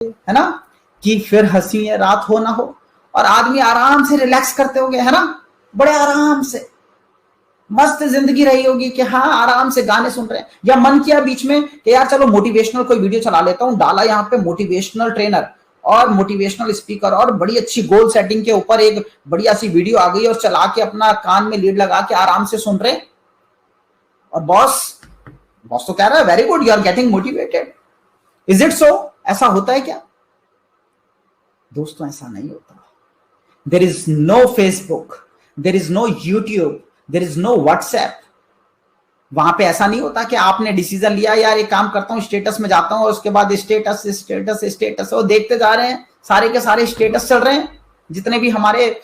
है ना, कि फिर हंसी है रात हो ना हो, और आदमी आराम से रिलैक्स करते होगे, है ना, बड़े आराम से मस्त जिंदगी रही होगी कि हाँ आराम से गाने सुन रहे हैं, या मन किया बीच में कि यार चलो मोटिवेशनल कोई वीडियो चला लेता हूं, डाला यहाँ पे मोटिवेशनल ट्रेनर और मोटिवेशनल स्पीकर और बड़ी अच्छी गोल सेटिंग के ऊपर एक बढ़िया सी वीडियो आ गई और चला के अपना कान में लीड लगा के आराम से सुन रहे हैं, और बॉस बॉस तो कह रहा है very good you are getting motivated. Is it so? ऐसा होता है क्या? दोस्तों ऐसा नहीं होता। There is no Facebook, there is no YouTube, there is no WhatsApp. वहां पे ऐसा नहीं होता कि आपने डिसीजन लिया यार एक काम करता हूं स्टेटस में जाता हूं और उसके बाद स्टेटस स्टेटस स्टेटस और देखते जा रहे हैं, सारे के सारे स्टेटस चल रहे हैं, जितने भी हमारे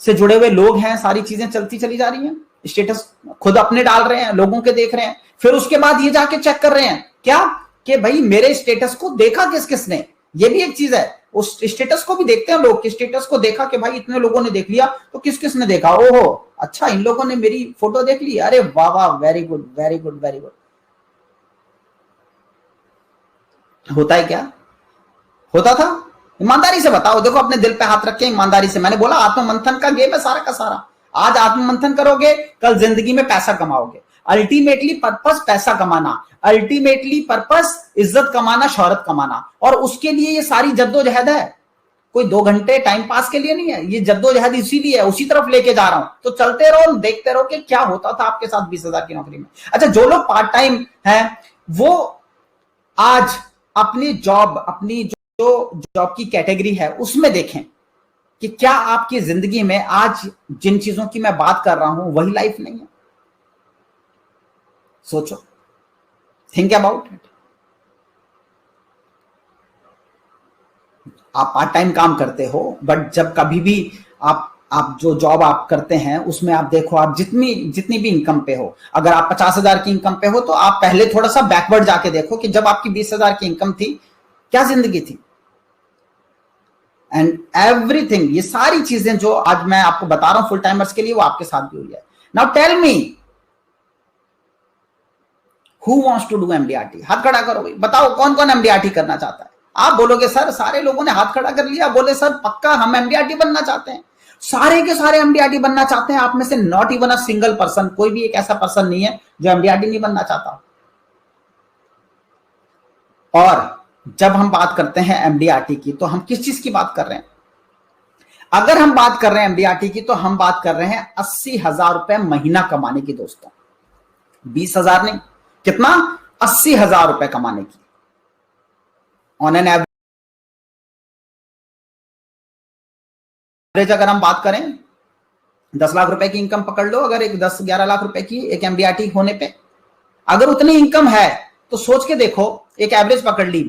से जुड़े हुए लोग हैं सारी चीजें चलती चली जा रही हैं, स्टेटस खुद अपने डाल रहे हैं, लोगों के देख रहे हैं, फिर उसके बाद ये जाके चेक कर रहे हैं क्या कि भाई मेरे स्टेटस को देखा किस किसने। ये भी एक चीज है, उस स्टेटस को भी देखते हैं लोग कि स्टेटस को देखा कि भाई इतने लोगों ने देख लिया तो किस किसने देखा, ओहो अच्छा इन लोगों ने मेरी फोटो देख ली, अरे वाह वाह very good very good very good. होता है क्या? होता था? ईमानदारी से बताओ, देखो अपने दिल पे हाथ रख के ईमानदारी से। मैंने बोला आत्ममंथन का गेम है सारा का सारा। आज आत्ममंथन करोगे कल जिंदगी में पैसा कमाओगे। अल्टीमेटली पर्पस पैसा कमाना, अल्टीमेटली पर्पस इज्जत कमाना, शोहरत कमाना, और उसके लिए ये सारी जद्दोजहद है। कोई 2 घंटे टाइम पास के लिए नहीं है, ये जद्दोजहद इसीलिए है, उसी तरफ लेके जा रहा हूं। तो चलते रहो, देखते रहो कि क्या होता था आपके साथ 20,000 की नौकरी में। अच्छा जो लोग पार्ट टाइम है वो आज अपनी जो जॉब की कैटेगरी है उसमें देखें कि क्या आपकी जिंदगी में आज जिन चीजों की मैं बात कर रहा हूं वही लाइफ नहीं है। सोचो, थिंक अबाउट इट। आप पार्ट टाइम काम करते हो बट जब कभी भी आप जो जॉब आप करते हैं उसमें आप देखो, आप जितनी भी इनकम पे हो, अगर आप 50,000 की इनकम पे हो तो आप पहले थोड़ा सा बैकवर्ड जाके देखो कि जब आपकी 20,000 की इनकम थी क्या जिंदगी थी। एंड एवरीथिंग, ये सारी चीजें जो आज मैं आपको बता रहा हूं फुल टाइमर्स के लिए वो आपके साथ भी हुई है। Now tell me who wants to do MDRT? हाथ खड़ा करो भाई, बताओ कौन कौन एमडीआरटी करना चाहता है। आप बोलोगे सर सारे लोगों ने हाथ खड़ा कर लिया, बोले सर पक्का हम एमडीआरटी बनना चाहते हैं, सारे के सारे एमडीआरटी बनना चाहते हैं। आप में से not even a single person, कोई भी एक ऐसा पर्सन नहीं है जो एमडीआरटी नहीं बनना चाहता। और जब हम बात करते हैं एमडीआरटी की तो हम किस चीज की बात कर रहे हैं? अगर हम बात कर रहे हैं एमडीआरटी की तो हम बात कर रहे हैं 80,000 रुपए महीना कमाने की दोस्तों। 20,000 नहीं, कितना? 80,000 रुपए कमाने की ऑन एन एवरेज। अगर हम बात करें 10 लाख रुपए की इनकम पकड़ लो, अगर एक 10-11 लाख रुपए की एक एमडीआरटी होने पे, अगर उतनी इनकम है तो सोच के देखो, एक एवरेज पकड़ ली,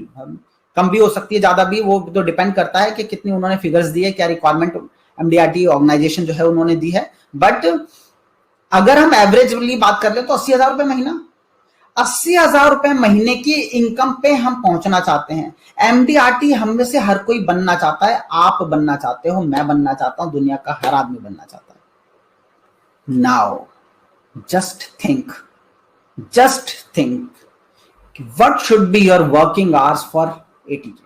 कम भी हो सकती है ज्यादा भी, वो तो डिपेंड करता है कि कितनी उन्होंने फिगर्स दी है, क्या रिक्वायरमेंट एमडीआरटी ऑर्गेनाइजेशन जो है उन्होंने दी है। बट अगर हम एवरेजली बात कर ले तो 80,000 रुपए महीना, 80,000 रुपए महीने की इनकम पे हम पहुंचना चाहते हैं। एमडीआरटी हम में से हर कोई बनना चाहता है, आप बनना चाहते हो, मैं बनना चाहता हूं, दुनिया का हर आदमी बनना चाहता है। Now just think what should be your working hours for ATK.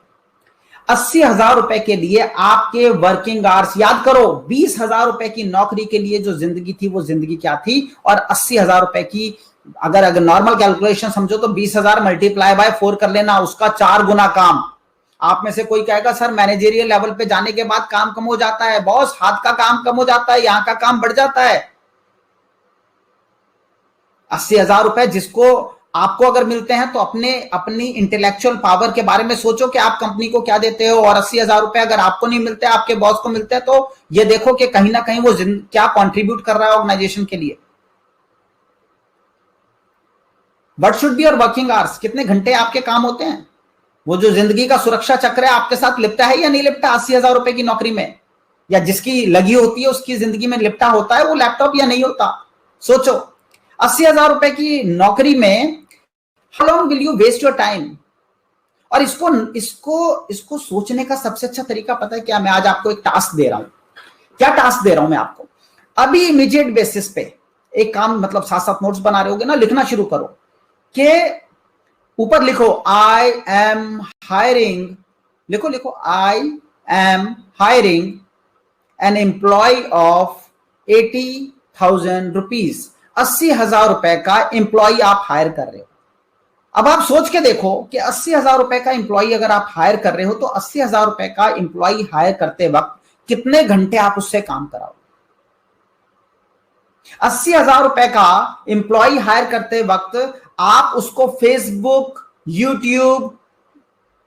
80,000 रुपए के लिए आपके वर्किंग आवर्स याद करो। 20,000 रुपए की नौकरी के लिए जो जिंदगी थी वो जिंदगी क्या थी, और 80,000 रुपए की अगर नॉर्मल कैलकुलेशन समझो तो 20,000 मल्टीप्लाई बाय 4 कर लेना, उसका 4 गुना काम। आप में से कोई कहेगा सर मैनेजरियल लेवल पे जाने के बाद काम कम हो जाता है। बॉस हाथ का काम कम हो जाता है, यहां का काम बढ़ जाता है। 80,000 रुपए जिसको आपको अगर मिलते हैं तो अपनी इंटेलेक्चुअल पावर के बारे में सोचो कि आप कंपनी को क्या देते हो, और 80,000 रुपए अगर आपको नहीं मिलते, आपके बॉस को मिलते हैं, तो ये देखो कि कहीं ना कहीं वो क्या कंट्रीब्यूट कर रहा है ऑर्गेनाइजेशन के लिए। What should be your working hours? कितने घंटे आपके काम होते हैं? वो जो जिंदगी का सुरक्षा चक्र है आपके साथ लिपटा है या नहीं लिपटा 80,000 रुपए की नौकरी में? या जिसकी लगी होती है उसकी जिंदगी में लिपटा होता है वो लैपटॉप या नहीं होता? सोचो, 80,000 रुपए की नौकरी में how long will you waste your time? और इसको सोचने का सबसे अच्छा तरीका पता है क्या? मैं आज आपको एक टास्क दे रहा हूं। क्या टास्क दे रहा हूं मैं आपको? अभी इमीडिएट बेसिस पे एक काम, मतलब साथ साथ नोट्स बना रहे होगे ना, लिखना शुरू करो कि ऊपर लिखो आई एम हायरिंग लिखो लिखो, I am hiring an employee of 80,000 rupees. 80,000 रुपए का एम्प्लॉय आप हायर कर रहे हो। अब आप सोच के देखो कि 80,000 रुपए का एम्प्लॉय अगर आप हायर कर रहे हो तो 80,000 रुपए का एम्प्लॉय हायर करते वक्त कितने घंटे आप उससे काम कराओ। 80,000 रुपए का एम्प्लॉय हायर करते वक्त आप उसको फेसबुक, यूट्यूब,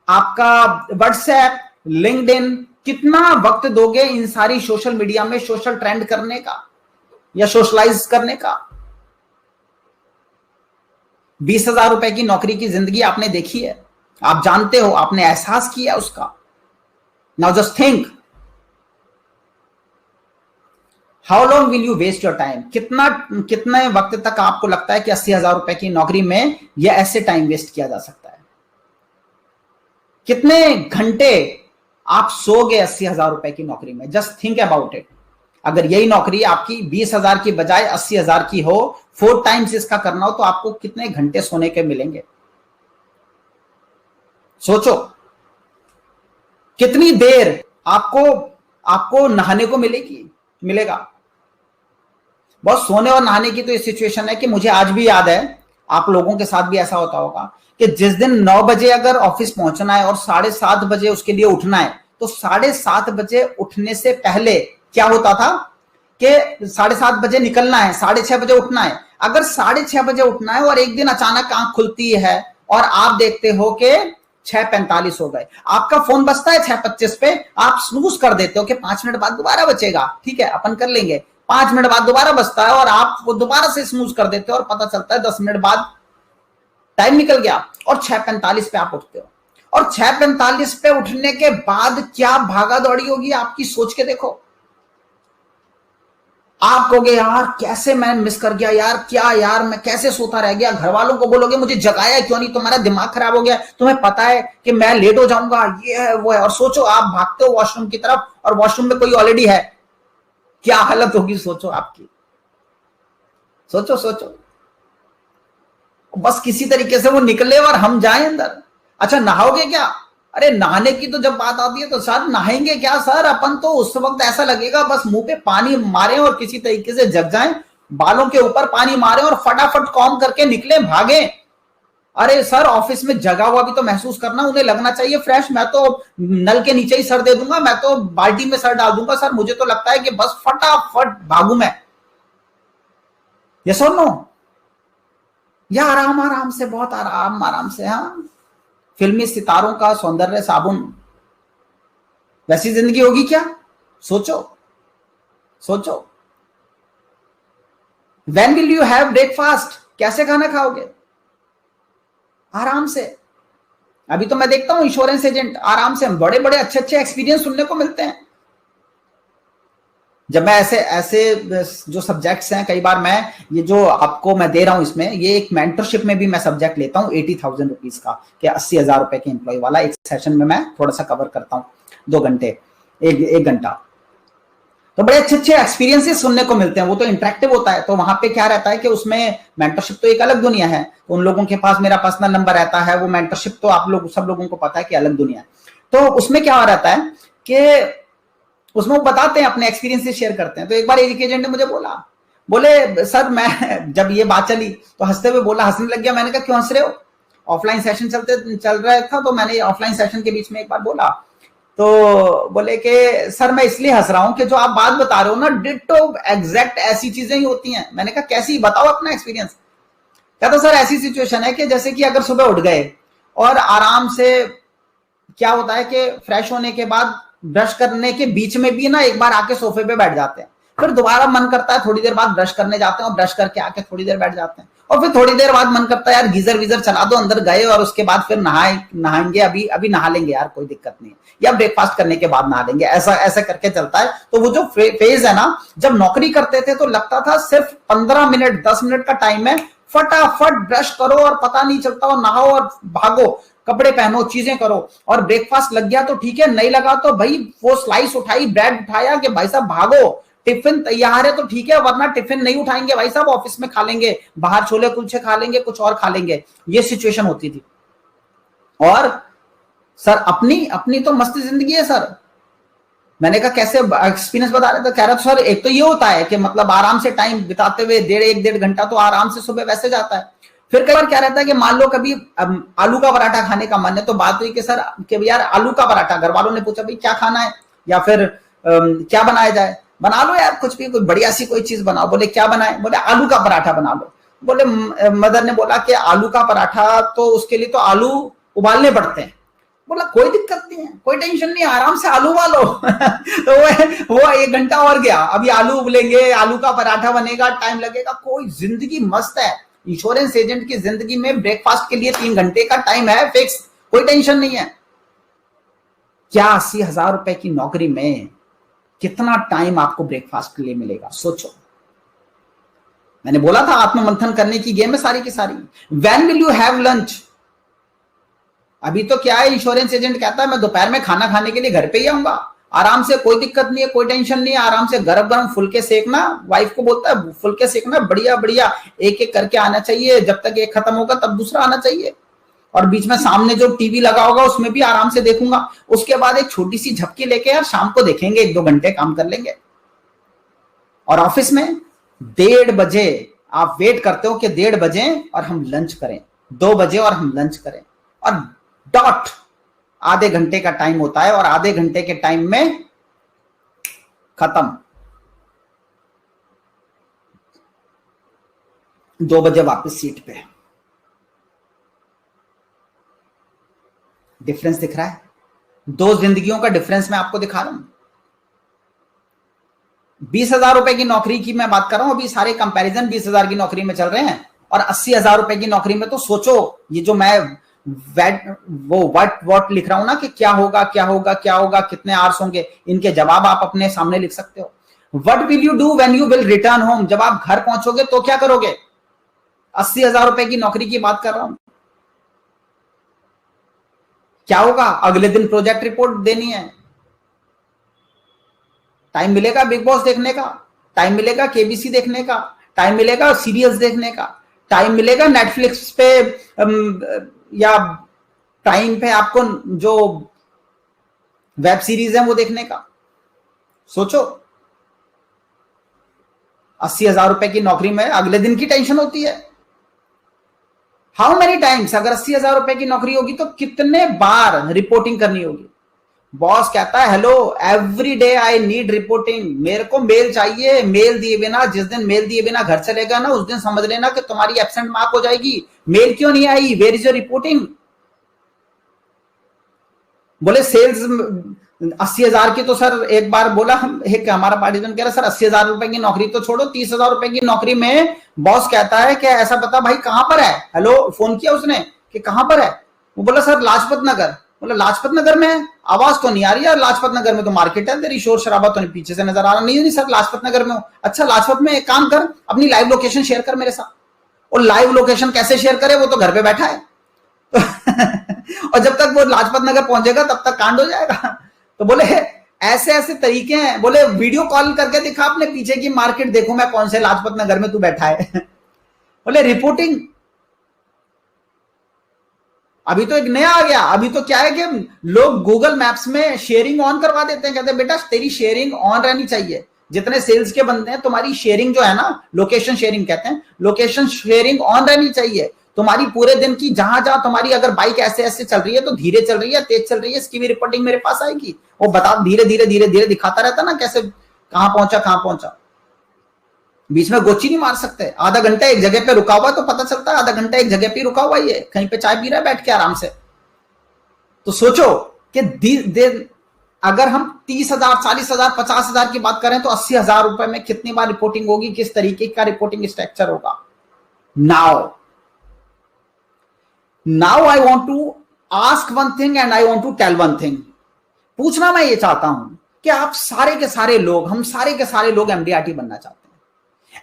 आपका व्हाट्सएप, लिंक्डइन, कितना वक्त दोगे इन सारी सोशल मीडिया में सोशल ट्रेंड करने का या सोशलाइज करने का। 20,000 रुपए की नौकरी की जिंदगी आपने देखी है, आप जानते हो, आपने एहसास किया उसका। Now just think, how long will you waste your time. कितने वक्त तक आपको लगता है कि 80,000 रुपए की नौकरी में यह ऐसे टाइम वेस्ट किया जा सकता है। कितने घंटे आप सोगे 80,000 रुपए की नौकरी में। Just think about it. अगर यही नौकरी आपकी 20,000 की बजाय 80,000 की हो, 4 टाइम्स इसका करना हो, तो आपको कितने घंटे सोने के मिलेंगे। सोचो, कितनी देर आपको नहाने को मिलेगा। बस सोने और नहाने की तो ये सिचुएशन है कि मुझे आज भी याद है, आप लोगों के साथ भी ऐसा होता होगा कि जिस दिन 9 बजे अगर ऑफिस पहुंचना है और 7:30 बजे उसके लिए उठना है, तो 7:30 बजे उठने से पहले क्या होता था कि 7:30 बजे निकलना है, 6:30 बजे उठना है। अगर 6:30 बजे उठना है और एक दिन अचानक आंख खुलती है और आप देखते हो कि 6:45 हो गए, आपका फोन बजता है 6:25 पे, आप स्नूज कर देते हो कि 5 मिनट बाद दोबारा बचेगा, ठीक है अपन कर लेंगे। 5 मिनट बाद दोबारा बजता है और आप वो दोबारा से स्नूज कर देते हो और पता चलता है 10 मिनट बाद टाइम निकल गया और 6:45 पे आप उठते हो। और 6:45 पे उठने के बाद क्या भागा दौड़ी होगी आपकी, सोच के देखो। आप कहोगे यार कैसे मैं मिस कर गया यार, क्या यार मैं कैसे सोता रह गया। घर वालों को बोलोगे मुझे जगाया क्यों नहीं, तुम्हारा दिमाग खराब हो गया, तुम्हें पता है कि मैं लेट हो जाऊंगा, ये है वो है। और सोचो आप भागते हो वॉशरूम की तरफ और वॉशरूम में कोई ऑलरेडी है, क्या हालत होगी सोचो आपकी। सोचो सोचो, बस किसी तरीके से वो निकले और हम जाएं अंदर। अच्छा नहाओगे क्या, अरे नहाने की तो जब बात आती है तो सर नहाएंगे क्या सर, अपन तो उस वक्त ऐसा लगेगा बस मुंह पे पानी मारे और किसी तरीके से जग जाएं, बालों के ऊपर पानी मारे और फटाफट कॉम करके निकले भागे। अरे सर ऑफिस में जगा हुआ भी तो महसूस करना, उन्हें लगना चाहिए फ्रेश। मैं तो नल के नीचे ही सर दे दूंगा, मैं तो बाल्टी में सर डाल दूंगा सर, मुझे तो लगता है कि बस फटाफट भागू मैं। यस और नो, या आराम आराम से, बहुत आराम से। हाँ, फिल्मी सितारों का सौंदर्य साबुन, वैसी जिंदगी होगी क्या। सोचो सोचो, when will you have breakfast, कैसे खाना खाओगे, आराम से। अभी तो मैं देखता हूं इंश्योरेंस एजेंट आराम से, बड़े बड़े अच्छे अच्छे एक्सपीरियंस सुनने को मिलते हैं। जब मैं ऐसे जो सब्जेक्ट्स हैं, कई बार मैं ये जो आपको मैं दे रहा हूं इसमें, ये एक मेंटरशिप में भी मैं सब्जेक्ट लेता हूं 80,000 रुपीज का, कि 80,000 रुपए के एम्प्लॉय वाला। एक सेशन में मैं थोड़ा सा कवर करता हूं, 2 घंटे, एक घंटा। तो बड़े अच्छे अच्छे एक्सपीरियंसेस सुनने को मिलते हैं, वो तो इंटरेक्टिव होता है। तो वहां पे क्या रहता है कि उसमें मेंटरशिप तो एक अलग दुनिया है, तो उन लोगों के पास मेरा पर्सनल नंबर रहता है, वो मेंटरशिप तो आप लोग सब लोगों को पता है कि अलग दुनिया है। तो उसमें क्या रहता है कि उसमें वो बताते हैं, अपने एक्सपीरियंसेस शेयर करते हैं। तो एक बार एक एजेंट ने मुझे बोले सर, मैं जब ये बात चली तो हंसते हुए बोला, हंसने लग गया। मैंने कहा क्यों हंस रहे हो, ऑफलाइन सेशन चल रहा था, तो मैंने ऑफलाइन सेशन के बीच में एक बार बोला, तो बोले कि सर मैं इसलिए हंस रहा हूं कि जो आप बात बता रहे हो ना, डिट्टो एग्जैक्ट ऐसी चीजें ही होती हैं। मैंने कहा कैसी, बताओ अपना एक्सपीरियंस। कहता सर ऐसी सिचुएशन है कि जैसे कि अगर सुबह उठ गए और आराम से, क्या होता है कि फ्रेश होने के बाद ब्रश करने के बीच में भी ना एक बार आके सोफे पे बैठ जाते हैं, फिर दोबारा मन करता है थोड़ी देर बाद ब्रश करने जाते हैं और ब्रश करके आके थोड़ी देर बैठ जाते हैं, और फिर थोड़ी देर बाद मन करता है यार गीजर वीजर चला दो, अंदर गए और उसके बाद फिर नहाएंगे, अभी नहा लेंगे यार, कोई दिक्कत नहीं है, या ब्रेकफास्ट करने के बाद नहा लेंगे, ऐसा करके चलता है। तो वो जो फेज है ना, जब नौकरी करते थे तो लगता था सिर्फ 15 मिनट 10 मिनट का टाइम है, फटाफट ब्रश करो और पता नहीं चलता, और नहाओ और भागो, कपड़े पहनो, चीजें करो, और ब्रेकफास्ट लग गया तो ठीक है, नहीं लगा तो भाई वो स्लाइस उठाई, ब्रेड उठाया कि भाई साहब भागो, टिफिन तैयार है तो ठीक है, वरना टिफिन नहीं उठाएंगे भाई साहब, ऑफिस में खा लेंगे, बाहर छोले कुलचे खा लेंगे, कुछ और खा लेंगे। ये सिचुएशन होती थी। और सर अपनी अपनी तो मस्त जिंदगी है सर। मैंने कहा कैसे एक्सपीरियंस बता रहे थे, कह रहा था सर एक तो ये होता है कि मतलब आराम से टाइम बिताते हुए 1.5 घंटा तो आराम से सुबह वैसे जाता है। फिर कई बार क्या रहता है कि मान लो कभी आलू का पराठा खाने का मन है, तो बात हुई कि सर कि यार आलू का पराठा, घर वालों ने पूछा भाई क्या खाना है या फिर क्या बनाया जाए, बना लो यार कुछ भी, कोई बढ़िया सी कोई चीज बनाओ। बोले क्या बनाए, बोले आलू का पराठा बना लो। बोले मदर ने बोला कि आलू का पराठा तो उसके लिए तो आलू उबालने पड़ते हैं। बोला कोई दिक्कत नहीं है, कोई टेंशन नहीं, आराम से आलू उबालो। तो वो 1 घंटा और गया, अभी आलू उबलेंगे, आलू का पराठा बनेगा, टाइम लगेगा, कोई जिंदगी मस्त है। इंश्योरेंस एजेंट की जिंदगी में ब्रेकफास्ट के लिए 3 घंटे का टाइम है फिक्स, कोई टेंशन नहीं है। क्या 80,000 रुपए की नौकरी में कितना टाइम आपको ब्रेकफास्ट के लिए मिलेगा, सोचो। मैंने बोला था आत्ममंथन करने की गेम है सारी की सारी। When will you have lunch? अभी तो क्या है, इंश्योरेंस एजेंट कहता है मैं दोपहर में खाना खाने के लिए घर पे ही आऊंगा, आराम से, कोई दिक्कत नहीं है, कोई टेंशन नहीं है, आराम से गरम गरम फुलके सेकना, वाइफ को बोलता है फुलके सेकना, बढ़िया बढ़िया एक एक करके आना चाहिए, जब तक एक खत्म होगा तब दूसरा आना चाहिए, और बीच में सामने जो टीवी लगा होगा उसमें भी आराम से देखूंगा। उसके बाद एक छोटी सी झपकी लेके यार शाम को देखेंगे, 1-2 घंटे काम कर लेंगे। और ऑफिस में 1:30 बजे आप वेट करते हो कि 1:30 बजे और हम लंच करें, 2 बजे और हम लंच करें, और डॉट आधे घंटे का टाइम होता है, और आधे घंटे के टाइम में खत्म, 2 बजे वापस सीट पे। डिफरेंस दिख रहा है? 2 जिंदगियों का डिफरेंस मैं आपको दिखा रहा हूं। 20,000 रुपए की नौकरी की मैं बात कर रहा हूं, अभी सारे कंपैरिजन 20,000 की नौकरी में चल रहे हैं, और 80,000 रुपए की नौकरी में तो सोचो, ये जो मैं वट लिख रहा हूं ना कि क्या होगा क्या होगा क्या होगा, कितने आवर्स होंगे, इनके जवाब आप अपने सामने लिख सकते हो। What will you do when you will return home? जब आप घर पहुंचोगे तो क्या करोगे? 80,000 रुपए की नौकरी की बात कर रहा हूं। क्या होगा? अगले दिन प्रोजेक्ट रिपोर्ट देनी है, टाइम मिलेगा बिग बॉस देखने का, टाइम मिलेगा केबीसी देखने का, टाइम मिलेगा सीरियल्स देखने का, टाइम मिलेगा नेटफ्लिक्स पे या टाइम पे आपको जो वेब सीरीज है वो देखने का। सोचो, 80,000 रुपए की नौकरी में अगले दिन की टेंशन होती है। हाउ मेनी टाइम्स, अगर 80,000 रुपए की नौकरी होगी तो कितने बार रिपोर्टिंग करनी होगी? बॉस कहता है hello every day I need reporting, मेरे को मेल चाहिए, मेल दिए बिना, जिस दिन मेल दिए बिना घर चलेगा ना उस दिन समझ लेना कि तुम्हारी एब्सेंट मार्क हो जाएगी। मेल क्यों नहीं आई? Where is your reporting? बोले सेल्स 80,000 की तो सर, एक बार बोला एक हमारा पार्टिसिपेंट कह रहा सर 80,000 रुपए की नौकरी तो छोड़ो, 30,000 रुपए की नौकरी में बॉस कहता है कि ऐसा बता भाई कहां पर है, हेलो फोन किया उसने कि कहां पर है, वो बोला सर लाजपत नगर। बोला लाजपत नगर में? आवाज तो नहीं आ रही यार, लाजपत नगर में तो मार्केट है, तेरी शोर शराबा तो नहीं पीछे से नजर आ रहा। नहीं नहीं सर लाजपत नगर में हूं। अच्छा लाजपत में एक काम कर, अपनी लाइव लोकेशन शेयर कर मेरे साथ। और लाइव लोकेशन कैसे शेयर करे, वो तो घर पे बैठा है। और जब तक वो लाजपत नगर पहुंचेगा तब तक कांड हो जाएगा। तो बोले ऐसे ऐसे तरीके हैं, बोले वीडियो कॉल करके दिखा अपने पीछे की मार्केट, देखो मैं कौन से लाजपत नगर में तू बैठा है। बोले रिपोर्टिंग। अभी तो एक नया आ गया, अभी तो क्या है कि लोग गूगल मैप्स में शेयरिंग ऑन करवा देते हैं, कहते हैं बेटा तेरी शेयरिंग ऑन रहनी चाहिए। जितने सेल्स के बंदे हैं तुम्हारी शेयरिंग जो है ना, लोकेशन शेयरिंग कहते हैं, लोकेशन शेयरिंग ऑन रहनी चाहिए। तुम्हारी पूरे दिन की जहां जहां तुम्हारी अगर बाइक ऐसे ऐसे चल रही है, तो धीरे चल रही है तेज चल रही है, इसकी भी रिपोर्टिंग मेरे पास आएगी। वो बता धीरे धीरे धीरे धीरे दिखाता रहता ना कैसे कहां पहुंचा। बीच में गोची नहीं मार सकते। आधा घंटा एक जगह पे रुका हुआ तो पता चलता है आधा घंटा एक जगह पे रुका हुआ ही है, कहीं पे चाय पी रहा है बैठ के आराम से। तो सोचो कि अगर हम 30,000 40,000 50,000 की बात करें तो 80,000 रुपए में कितनी बार रिपोर्टिंग होगी, किस तरीके का रिपोर्टिंग स्ट्रक्चर होगा। Now I want to ask one thing and I want to tell one thing. पूछना मैं ये चाहता हूं कि आप सारे के सारे लोग, हम सारे के सारे लोग एमडीआरटी बनना चाहते हैं।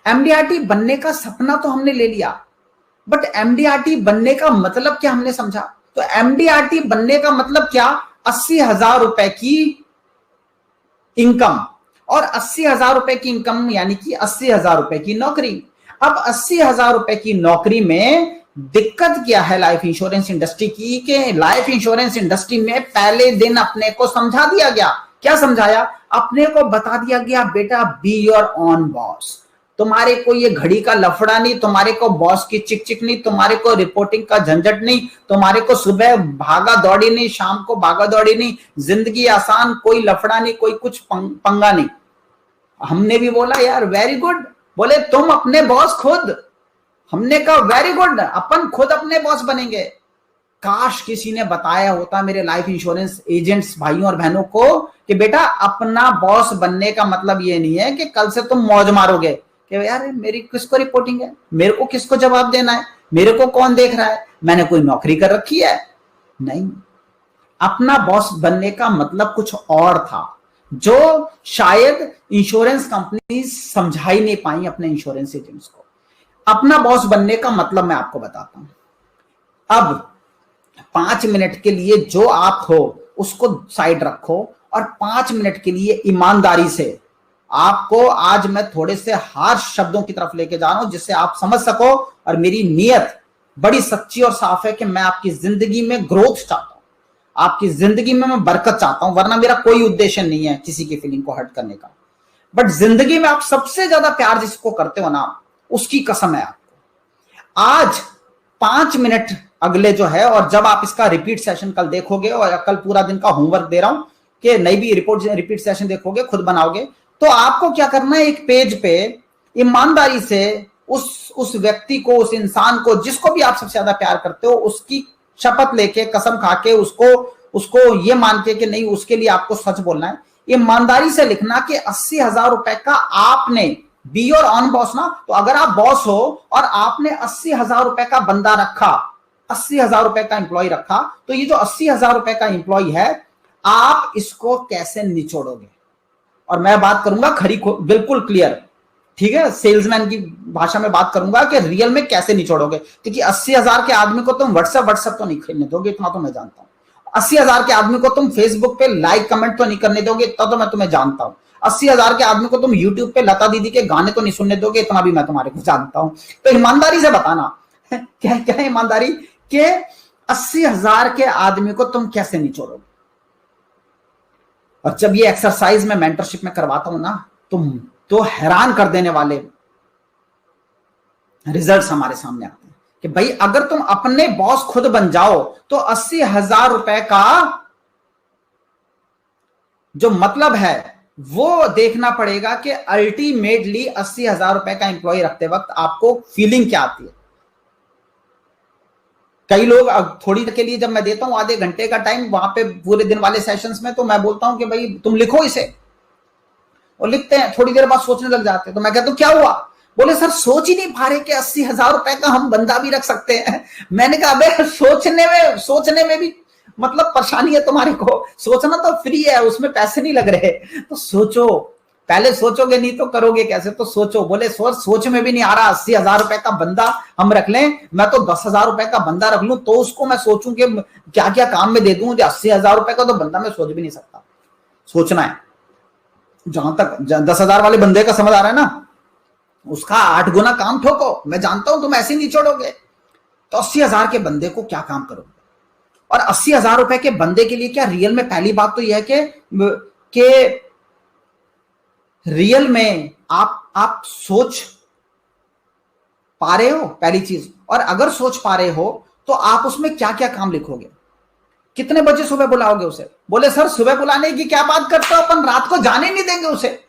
एमडीआरटी बनने का सपना तो हमने ले लिया, बट एमडीआरटी बनने का मतलब क्या हमने समझा? तो एमडीआरटी बनने का मतलब क्या? 80,000 रुपए की इनकम, और 80,000 रुपए की इनकम यानी कि 80,000 रुपए की नौकरी। अब 80,000 रुपए की नौकरी में दिक्कत क्या है लाइफ इंश्योरेंस इंडस्ट्री की, कि लाइफ इंश्योरेंस इंडस्ट्री में पहले दिन अपने को समझा दिया गया। क्या समझाया? अपने को बता दिया गया, बेटा बी योर ओन बॉस। तुम्हारे को ये घड़ी का लफड़ा नहीं, तुम्हारे को बॉस की चिक चिक नहीं, तुम्हारे को रिपोर्टिंग का झंझट नहीं, तुम्हारे को सुबह भागा दौड़ी नहीं, शाम को भागा दौड़ी नहीं, जिंदगी आसान, कोई लफड़ा नहीं, कोई कुछ पंगा नहीं। हमने भी बोला यार वेरी गुड, बोले तुम अपने बॉस खुद। हमने कहा वेरी गुड, अपन खुद अपने बॉस बनेंगे। काश किसी ने बताया होता मेरे लाइफ इंश्योरेंस एजेंट्स भाइयों और बहनों को कि बेटा अपना बॉस बनने का मतलब ये नहीं है कि कल से तुम मौज मारोगे कि यार मेरी किसको रिपोर्टिंग है, मेरे को किसको जवाब देना है, मेरे को कौन देख रहा है, मैंने कोई नौकरी कर रखी है। नहीं, अपना बॉस बनने का मतलब कुछ और था, जो शायद इंश्योरेंस कंपनी समझा ही नहीं पाई अपने इंश्योरेंस एजेंट्स को। अपना बॉस बनने का मतलब मैं आपको बताता हूं। अब 5 मिनट के लिए जो आप हो उसको साइड रखो और 5 मिनट के लिए ईमानदारी से, आपको आज मैं थोड़े से हार्श शब्दों की तरफ लेके जा रहा हूं जिससे आप समझ सको, और मेरी नीयत बड़ी सच्ची और साफ है कि मैं आपकी जिंदगी में ग्रोथ चाहता हूं, आपकी जिंदगी में मैं बरकत चाहता हूं, वरना मेरा कोई उद्देश्य नहीं है किसी की फीलिंग को हर्ट करने का। बट जिंदगी में आप सबसे ज्यादा प्यार जिसको करते हो ना, उसकी कसम है आपको। आज 5 मिनट अगले जो है, और जब आप इसका रिपीट सेशन कल देखोगे, और कल पूरा दिन का होमवर्क दे रहा हूं कि नई भी रिपीट सेशन देखोगे, खुद बनाओगे, तो आपको क्या करना है, एक पेज पे ईमानदारी से उस व्यक्ति को, उस इंसान को, जिसको भी आप सबसे ज्यादा प्यार करते हो, उसकी शपथ लेके, कसम खा के, उसको ये मान के कि नहीं उसके लिए आपको सच बोलना है। ईमानदारी से लिखना कि 80,000 रुपए का आपने, बी योर ऑन बॉस ना, तो अगर आप बॉस हो और आपने 80,000 रुपए का बंदा रखा, 80,000 रुपए का इंप्लॉय रखा, तो ये जो 80,000 रुपए का इंप्लॉय है, आप इसको कैसे निचोड़ोगे। और मैं बात करूंगा खरी बिल्कुल क्लियर, ठीक है, सेल्समैन की भाषा में बात करूंगा कि रियल में कैसे निचोड़ोगे। क्योंकि 80,000 के आदमी को तुम व्हाट्सएप तो नहीं खेलने दोगे, इतना तो मैं जानता हूं। 80,000 के आदमी को तुम फेसबुक पे लाइक कमेंट तो नहीं करने दोगे, इतना तो मैं तुम्हें जानता हूं। 80,000 के आदमी को तुम यूट्यूब पे लता दीदी के गाने तो नहीं सुनने दोगे, इतना भी मैं तुम्हारे को जानता हूं। तो ईमानदारी से बताना क्या क्या ईमानदारी के 80,000 के आदमी को तुम कैसे निचोड़ोगे। और जब ये एक्सरसाइज मैं मेंटरशिप में करवाता हूं ना, तुम तो हैरान कर देने वाले रिजल्ट्स हमारे सामने आते हैं कि भाई अगर तुम अपने बॉस खुद बन जाओ तो 80,000 रुपए का जो मतलब है वो देखना पड़ेगा कि अल्टीमेटली 80,000 रुपए का एम्प्लॉय रखते वक्त आपको फीलिंग क्या आती है। कई लोग थोड़ी देर के लिए जब मैं देता हूं आधे घंटे का टाइम वहां पे पूरे दिन वाले सेशंस में, तो मैं बोलता हूं कि भाई तुम लिखो इसे, और लिखते हैं, थोड़ी देर बाद सोचने लग जाते हैं। तो मैं कहता हूं क्या हुआ, बोले सर सोच ही नहीं पा रहे कि 80,000 रुपए का हम बंदा भी रख सकते हैं। मैंने कहा अबे सोचने में भी मतलब परेशानी है तुम्हारे को, सोचना तो फ्री है, उसमें पैसे नहीं लग रहे, तो सोचो, पहले सोचोगे नहीं तो करोगे कैसे, तो सोचो। बोले सोच में भी नहीं आ रहा 80,000 रुपए का बंदा हम रख लें, मैं तो 10,000 रुपए का बंदा रख लूं तो उसको मैं सोचूं कि क्या क्या काम में दे दूं, 80,000 रुपए का तो बंदा मैं सोच भी नहीं सकता। सोचना है। जहां तक 10,000 वाले बंदे का समझ आ रहा है ना, उसका 8 गुना काम ठोको। मैं जानता हूं तुम ऐसे नहीं छोड़ोगे, तो 80,000 के बंदे को क्या काम करोगे। और 80,000 रुपए के बंदे के लिए क्या रियल में, पहली बात तो यह है कि रियल में आप सोच पा रहे हो, पहली चीज। और अगर सोच पा रहे हो तो आप उसमें क्या क्या काम लिखोगे, कितने बजे सुबह बुलाओगे उसे। बोले सर सुबह बुलाने की क्या बात करते हो, अपन रात को जाने नहीं देंगे उसे।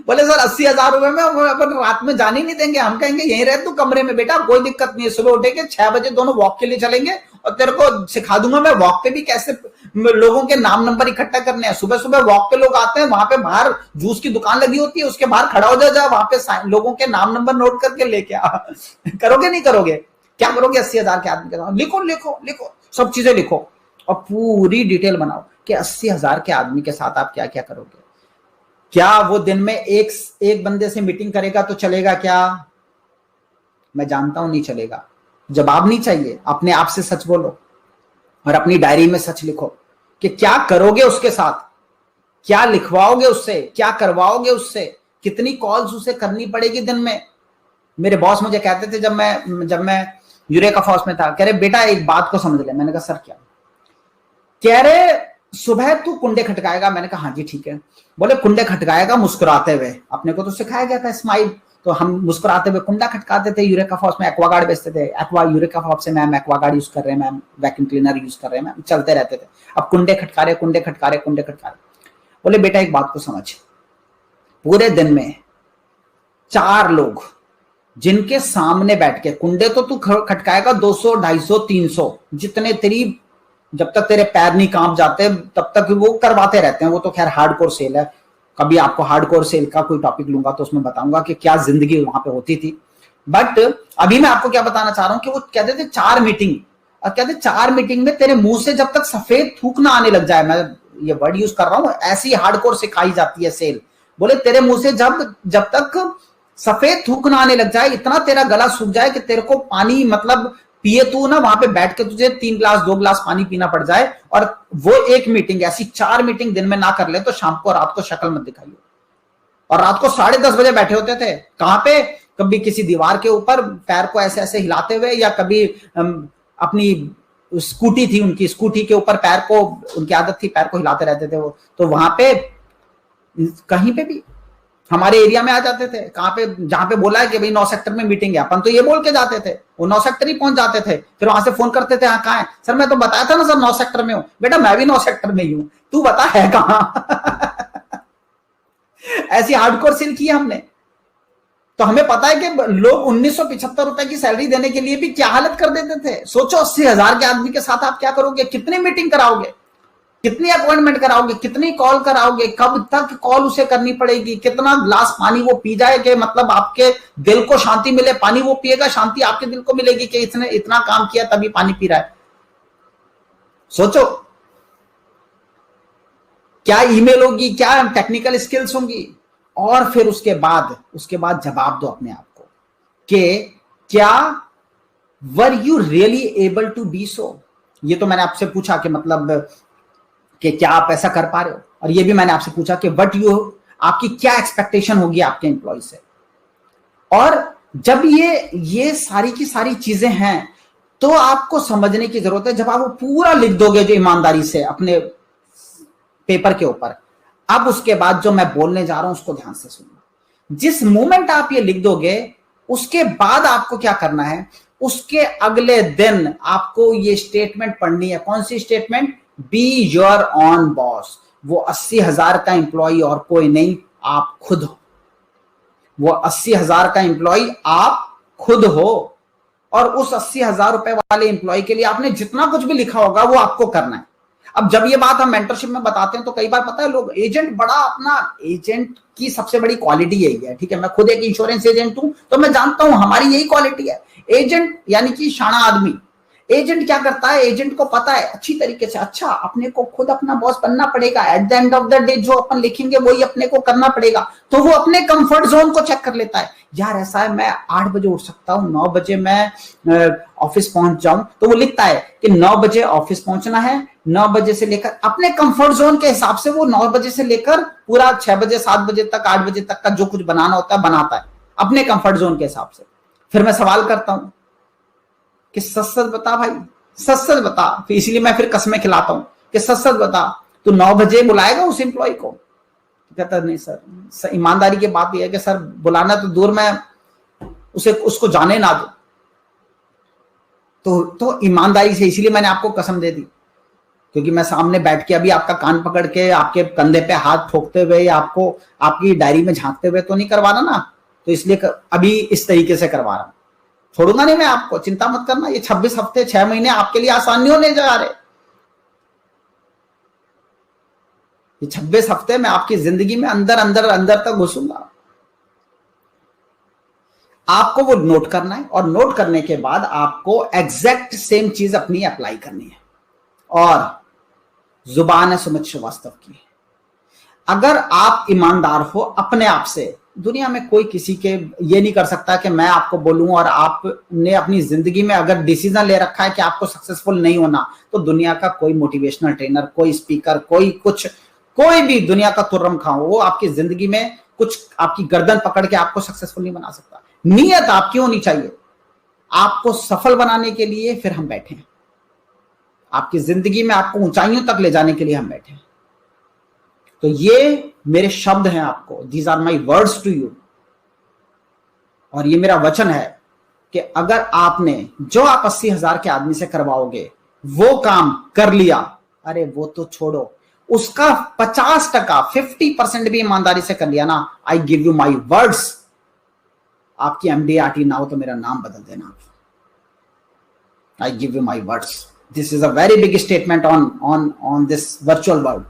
बोले सर 80,000 रुपए में अपन रात में जाने नहीं देंगे, हम कहेंगे यहीं रह तू कमरे में बेटा, कोई दिक्कत नहीं है, सुबह उठेंगे 6 बजे दोनों वॉक के लिए चलेंगे और तेरे को सिखा दूंगा मैं वॉक पे भी कैसे लोगों के नाम नंबर इकट्ठा करने हैं। सुबह सुबह वॉक पे लोग आते हैं, वहां पे बाहर जूस की दुकान लगी होती है, उसके बाहर खड़ा हो जा, वहां पे लोगों के नाम नंबर नोट करके लेके आ। करोगे नहीं करोगे, क्या करोगे 80,000 के आदमी के नाम लिखो लिखो लिखो, सब चीजें लिखो और पूरी डिटेल बनाओ कि 80,000 के आदमी के साथ आप क्या क्या करोगे। क्या वो दिन में एक बंदे से मीटिंग करेगा तो चलेगा क्या, मैं जानता हूं नहीं चलेगा। जवाब नहीं चाहिए, अपने आप से सच बोलो और अपनी डायरी में सच लिखो कि क्या करोगे उसके साथ। क्या लिखवाओगे उससे, क्या करवाओगे उससे, कितनी कॉल्स उसे करनी पड़ेगी दिन में। मेरे बॉस मुझे कहते थे जब मैं यूरेका फॉस में था, कह रहे बेटा एक बात को समझ ले। मैंने कहा सर क्या? कह रहे सुबह तू कुंडे खटकाएगा। मैंने कहा हाँ जी ठीक है। बोले कुंडे खटकाएगा मुस्कुराते हुए, अपने को तो सिखाया गया था स्माइल, तो हम मुस्कुराते हुए कुंडा खटकाते थे। यूरेका फॉस में एक्वागार्ड बेचते थे, यूरेका फॉस से मैम एक्वागार्ड यूज कर रहे हैं, मैम वैक्यूम क्लीनर यूज कर रहे हैं, मैम चलते रहते थे। अब कुंडे खटका रहे, कुंडे खटका रहे, कुंडे खटका रहे। बोले बेटा एक बात को समझ, पूरे दिन में 4 लोग जिनके सामने बैठ के कुंडे तो तू खटकाएगा 200, 250, 300, जितने तेरी, जब तक तेरे पैर नहीं कांप जाते तब तक वो करवाते रहते हैं। वो तो खैर हार्डकोर सेल है, कभी आपको हार्डकोर सेल का कोई टॉपिक लूंगा तो उसमें बताऊंगा कि क्या जिंदगी वहां पे होती थी। बट अभी मैं आपको क्या बताना चाह रहा हूं कि वो कहते थे 4 मीटिंग, और कहते 4 मीटिंग में तेरे मुंह से जब तक सफेद थूक ना आने लग जाए, मैं ये वर्ड यूज कर रहा हूं, ऐसी हार्डकोर सिखाई जाती है सेल। बोले तेरे मुंह से जब तक सफेद थूक ना आने लग जाए, इतना तेरा गला सूख जाए कि तेरे को पानी मतलब पिए तू ना, वहां पे बैठ के तुझे 3 ग्लास 2 ग्लास पानी पीना पड़ जाए, और वो एक मीटिंग, ऐसी 4 मीटिंग दिन में ना कर ले तो शाम को रात को शक्ल मत दिखाइए। और रात को 10:30 बजे बैठे होते थे, कहां पे, कभी किसी दीवार के ऊपर पैर को ऐसे ऐसे हिलाते हुए, या कभी अपनी स्कूटी थी उनकी, स्कूटी के ऊपर पैर को, उनकी आदत थी पैर को हिलाते रहते थे वो, तो वहां पे कहीं पे भी हमारे एरिया में आ जाते थे, कहां पे, जहां पे बोला है कि भाई 9 सेक्टर में मीटिंग है, अपन तो ये बोल के जाते थे, वो 9 सेक्टर ही पहुंच जाते थे। फिर वहां से फोन करते थे, हाँ कहाँ है सर, मैं तो बताया था ना सर 9 सेक्टर में हूं। बेटा मैं भी 9 सेक्टर में ही हूं, तू बता है कहां। ऐसी हार्डकोर सेल की हमने। तो हमें पता है कि लोग 1975 रुपए की सैलरी देने के लिए भी क्या हालत कर देते थे। सोचो 80,000 के आदमी के साथ आप क्या करोगे, कितनी मीटिंग कराओगे, कितनी अपॉइंटमेंट कराओगे, कितनी कॉल कराओगे, कब तक कॉल उसे करनी पड़ेगी, कितना ग्लास पानी वो पी जाए कि मतलब आपके दिल को शांति मिले। पानी वो पिएगा, शांति आपके दिल को मिलेगी कि इसने इतना काम किया तभी पानी पी रहा है। सोचो क्या ईमेल होगी, क्या टेक्निकल स्किल्स होंगी। और फिर उसके बाद जवाब दो अपने आप को कि क्या were you really able to be so. ये तो मैंने आपसे पूछा कि मतलब कि क्या आप ऐसा कर पा रहे हो, और ये भी मैंने आपसे पूछा कि व्हाट यू, आपकी क्या एक्सपेक्टेशन होगी आपके एम्प्लॉय से। और जब ये सारी की सारी चीजें हैं तो आपको समझने की जरूरत है, जब आप वो पूरा लिख दोगे जो ईमानदारी से अपने पेपर के ऊपर, अब उसके बाद जो मैं बोलने जा रहा हूं उसको ध्यान से सुनना। जिस मोमेंट आप ये लिख दोगे उसके बाद आपको क्या करना है, उसके अगले दिन आपको ये स्टेटमेंट पढ़नी है। कौन सी statement? Be your own boss. वो 80,000 का एम्प्लॉय और कोई नहीं, आप खुद हो। वो 80,000 का एम्प्लॉय आप खुद हो, और उस 80,000 रुपए वाले एम्प्लॉय के लिए आपने जितना कुछ भी लिखा होगा वो आपको करना है। अब जब ये बात हम मेंटरशिप में बताते हैं तो कई बार पता है लोग, एजेंट बड़ा अपना, एजेंट की सबसे बड़ी क्वालिटी यही है, ठीक है, मैं खुद एक इंश्योरेंस एजेंट हूं तो मैं जानता हूं हमारी यही क्वालिटी है। एजेंट यानी कि शाना आदमी। एजेंट क्या करता है, एजेंट को पता है अच्छी तरीके से, अच्छा अपने को खुद अपना बॉस बनना पड़ेगा, at the end of the day जो अपन लिखेंगे वही अपने को करना पड़ेगा। तो वो अपने कंफर्ट जोन को चेक कर लेता है, यार ऐसा है मैं 8 बजे उठ सकता हूं, 9 बजे मैं ऑफिस पहुंच जाऊं, तो वो लिखता है कि 9 बजे ऑफिस पहुंचना है, 9 बजे से लेकर अपने कंफर्ट जोन के हिसाब से वो 9 बजे से लेकर पूरा 6 बजे 7 बजे तक 8 बजे तक का जो कुछ बनाना होता है बनाता है अपने कंफर्ट जोन के हिसाब से। फिर मैं सवाल करता हूं कि सच सच बता भाई, सच सच बता, फिर इसलिए मैं फिर कसमें खिलाता हूं कि सच सच बता, तू 9 बजे बुलाएगा उस एम्प्लॉय को? कहता नहीं सर, ईमानदारी की बात यह है कि सर बुलाना तो दूर, मैं उसको जाने ना दो। तो ईमानदारी से, इसीलिए मैंने आपको कसम दे दी, क्योंकि मैं सामने बैठ के अभी आपका कान पकड़ के आपके कंधे पे हाथ ठोकते हुए या आपको आपकी डायरी में झांकते हुए तो नहीं करवा रहा ना, तो इसलिए अभी इस तरीके से करवा रहा हूं। छोड़ूंगा नहीं मैं आपको, चिंता मत करना। ये 26 हफ्ते 6 महीने आपके लिए आसान नहीं होने जा रहे। ये 26 हफ्ते में आपकी जिंदगी में अंदर अंदर अंदर तक घुसूंगा। आपको वो नोट करना है, और नोट करने के बाद आपको एग्जैक्ट सेम चीज अपनी अप्लाई करनी है। और जुबान है सुमित श्रीवास्तव की, अगर आप ईमानदार हो अपने आप से, दुनिया में कोई किसी के ये नहीं कर सकता कि मैं आपको बोलूं, और आपने अपनी जिंदगी में अगर डिसीजन ले रखा है कि आपको सक्सेसफुल नहीं होना, तो दुनिया का कोई मोटिवेशनल ट्रेनर, कोई स्पीकर, कोई कुछ, कोई भी दुनिया का तुर्रम खाओ, वो आपकी जिंदगी में कुछ आपकी गर्दन पकड़ के आपको सक्सेसफुल नहीं बना सकता। नीयत आपकी होनी चाहिए आपको सफल बनाने के लिए, फिर हम बैठे हैं आपकी जिंदगी में, आपको ऊंचाइयों तक ले जाने के लिए हम बैठे हैं। तो ये मेरे शब्द हैं आपको, these are my words to you, और ये मेरा वचन है कि अगर आपने जो आप 80,000 के आदमी से करवाओगे वो काम कर लिया, अरे वो तो छोड़ो, उसका 50%, 50% भी ईमानदारी से कर लिया ना, I give you my words, आपकी MDRT ना हो तो मेरा नाम बदल देना। I give you my words, this is a very big statement on this virtual world.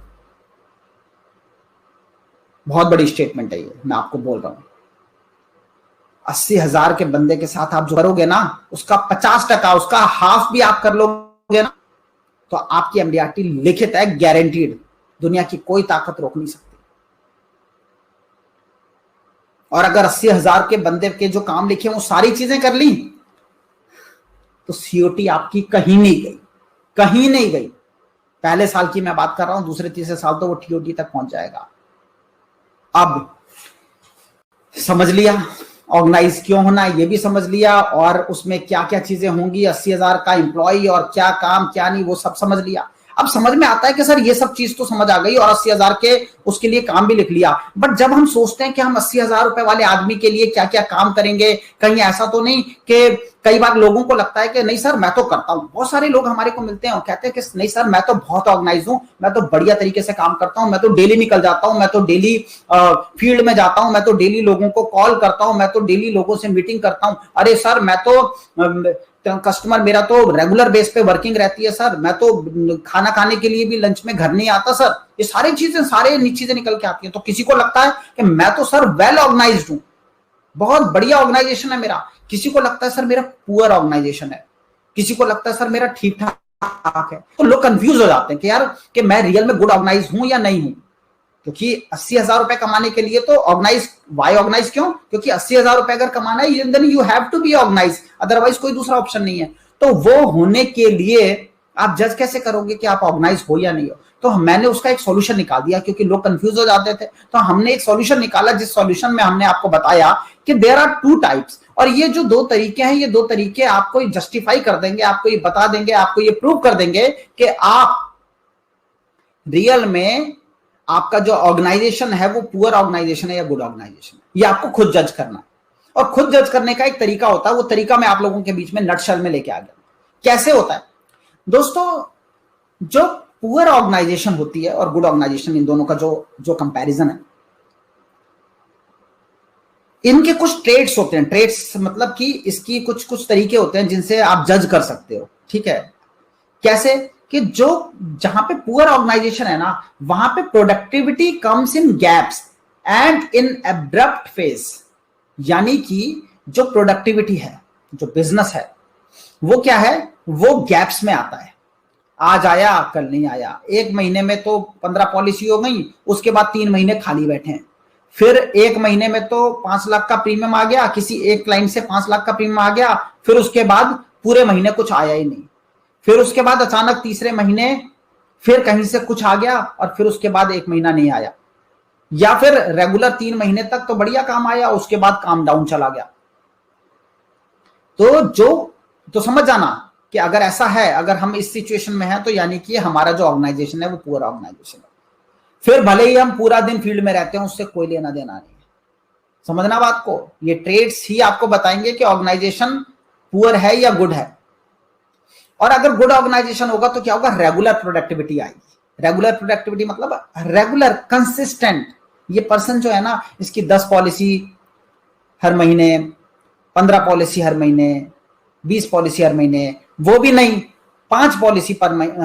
बहुत बड़ी स्टेटमेंट है ये, मैं आपको बोल रहा हूं। 80,000 के बंदे के साथ आप जो करोगे ना, उसका 50%, उसका हाफ भी आप कर लोगे ना, तो आपकी MDRT लिखित है, गारंटीड, दुनिया की कोई ताकत रोक नहीं सकती। और अगर 80,000 के बंदे के जो काम लिखे वो सारी चीजें कर ली, तो COT आपकी कहीं नहीं गई, कहीं नहीं गई। पहले साल की मैं बात कर रहा हूं, दूसरे तीसरे साल तो वो TOT तक पहुंच जाएगा। अब समझ लिया ऑर्गेनाइज क्यों होना, ये भी समझ लिया, और उसमें क्या क्या चीजें होंगी, 80,000 का एम्प्लॉय और क्या काम क्या नहीं, वो सब समझ लिया। अब समझ में आता है कि सर ये सब चीज तो समझ आ गई और 80,000 के उसके लिए काम भी लिख लिया, बट जब हम सोचते हैं कि हम 80,000 रुपए वाले आदमी के लिए क्या क्या काम करेंगे, कहीं ऐसा तो नहीं कि कई बार लोगों को लगता है कि नहीं सर मैं तो करता हूं, बहुत सारे लोग हमारे को मिलते हैं और कहते हैं कि नहीं सर मैं तो बहुत ऑर्गेनाइज हूं, मैं तो बढ़िया तरीके से काम करता हूं, मैं तो डेली निकल जाता हूं, मैं तो डेली फील्ड में जाता हूं, मैं तो डेली लोगों को कॉल करता हूं, मैं तो डेली लोगों से मीटिंग करता हूं, अरे सर मैं तो कस्टमर मेरा तो रेगुलर बेस पे वर्किंग रहती है सर, मैं तो खाना खाने के लिए भी लंच में घर नहीं आता सर, ये सारी चीजें निकल के आती हैं। तो किसी को लगता है कि मैं तो सर वेल ऑर्गेनाइज्ड हूं, बहुत बढ़िया ऑर्गेनाइजेशन है मेरा, किसी को लगता है सर मेरा पुअर ऑर्गेनाइजेशन है, किसी को लगता है सर मेरा ठीक ठाक है। तो लोग कंफ्यूज हो जाते हैं कि यार कि मैं रियल में गुड ऑर्गेनाइज हूं या नहीं हूं, क्योंकि 80,000 रुपए कमाने के लिए तो ऑर्गेनाइज, वाई ऑर्गेनाइज क्यों, क्योंकि 80,000 रुपए अगर कमाना है then you have to be organise, otherwise कोई दूसरा ऑप्शन नहीं है। तो वो होने के लिए आप जज कैसे करोगे कि आप ऑर्गेनाइज हो या नहीं हो, तो मैंने उसका एक सॉल्यूशन निकाल दिया, क्योंकि लोग कंफ्यूज हो जाते थे, तो हमने एक सॉल्यूशन निकाला, जिस सॉल्यूशन में हमने आपको बताया कि देयर आर 2 टाइप्स, और ये जो 2 तरीके हैं, ये 2 तरीके आपको जस्टिफाई कर देंगे, आपको ये बता देंगे, आपको ये प्रूव कर देंगे कि आप रियल में आपका जो ऑर्गेनाइजेशन है वो पुअर ऑर्गेनाइजेशन है या गुड ऑर्गेनाइजेशन है, ये आपको खुद जज करना है। और खुद जज करने का एक तरीका होता है, वो तरीका मैं आप लोगों के बीच में नटशेल में लेके आ गया। कैसे होता है दोस्तों, जो पुअर ऑर्गेनाइजेशन होती है और गुड ऑर्गेनाइजेशन, इन दोनों का जो कंपैरिजन है, इनके कुछ ट्रेड्स होते हैं, ट्रेड्स मतलब कि इसकी कुछ तरीके होते हैं जिनसे आप जज कर सकते हो, ठीक है। कैसे कि जो जहां पे पुअर ऑर्गेनाइजेशन है ना, वहां पे productivity comes in gaps and in abrupt phase, यानी कि जो प्रोडक्टिविटी है, जो बिजनेस है, वो क्या है, वो गैप्स में आता है, आज आया कल नहीं आया, 1 महीने में तो 15 पॉलिसी हो गई, उसके बाद 3 महीने खाली बैठे हैं, फिर 1 महीने में तो 5 लाख का प्रीमियम आ गया, किसी एक क्लाइंट से 5 लाख का प्रीमियम आ गया, फिर उसके बाद पूरे महीने कुछ आया ही नहीं, फिर उसके बाद अचानक तीसरे महीने फिर कहीं से कुछ आ गया, और फिर उसके बाद 1 महीना नहीं आया, या फिर रेगुलर 3 महीने तक तो बढ़िया काम आया, उसके बाद काम डाउन चला गया। तो समझ जाना कि अगर ऐसा है, अगर हम इस सिचुएशन में हैं, तो यानी कि हमारा जो ऑर्गेनाइजेशन है वो पुअर ऑर्गेनाइजेशन है। फिर भले ही हम पूरा दिन फील्ड में रहते हैं, उससे कोई लेना देना नहीं है। समझना बात को, ये ट्रेड्स ही आपको बताएंगे कि ऑर्गेनाइजेशन पुअर है या गुड है। और अगर गुड ऑर्गेनाइजेशन होगा तो क्या होगा, रेगुलर प्रोडक्टिविटी आएगी। रेगुलर प्रोडक्टिविटी मतलब रेगुलर कंसिस्टेंट, ये पर्सन जो है ना, इसकी 10 पॉलिसी हर महीने, 15 पॉलिसी हर महीने, 20 पॉलिसी हर महीने, वो भी नहीं 5 पॉलिसी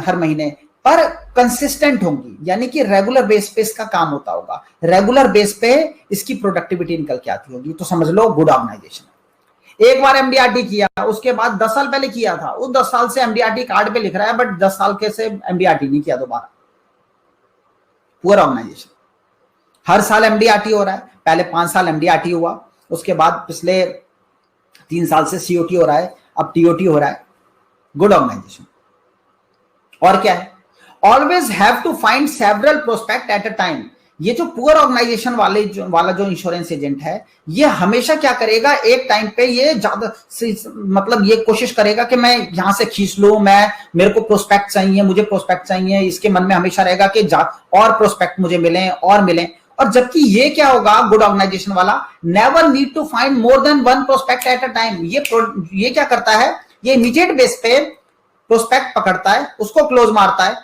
हर महीने, पर कंसिस्टेंट होंगी, यानी कि रेगुलर बेस पे इसका काम होता होगा, रेगुलर बेस पे इसकी प्रोडक्टिविटी निकल के आती होगी, तो समझ लो गुड ऑर्गेनाइजेशन। एक बार MDRT किया, उसके बाद 10 साल पहले किया था, उस 10 साल से MDRT कार्ड पे लिख रहा है, बट 10 साल के से MDRT नहीं किया दोबारा, पुअर ऑर्गेनाइजेशन। हर साल MDRT हो रहा है, पहले 5 साल MDRT हुआ, उसके बाद पिछले 3 साल से COT हो रहा है, अब TOT हो रहा है, गुड ऑर्गेनाइजेशन। और क्या है, always have to find several prospect at a time. ये जो पुअर ऑर्गेनाइजेशन वाला जो इंश्योरेंस एजेंट है, ये हमेशा क्या करेगा, एक टाइम पे ये ज्यादा मतलब ये कोशिश करेगा कि मैं यहां से खींच लूं, मेरे को प्रोस्पेक्ट चाहिए, मुझे प्रोस्पेक्ट चाहिए, इसके मन में हमेशा रहेगा कि और प्रोस्पेक्ट मुझे मिले और मिले। और जबकि ये क्या होगा, गुड ऑर्गेनाइजेशन वाला never need to find more than one prospect at a time. ये क्या करता है, ये इमीडिएट बेस पे प्रोस्पेक्ट पकड़ता है, उसको क्लोज मारता है,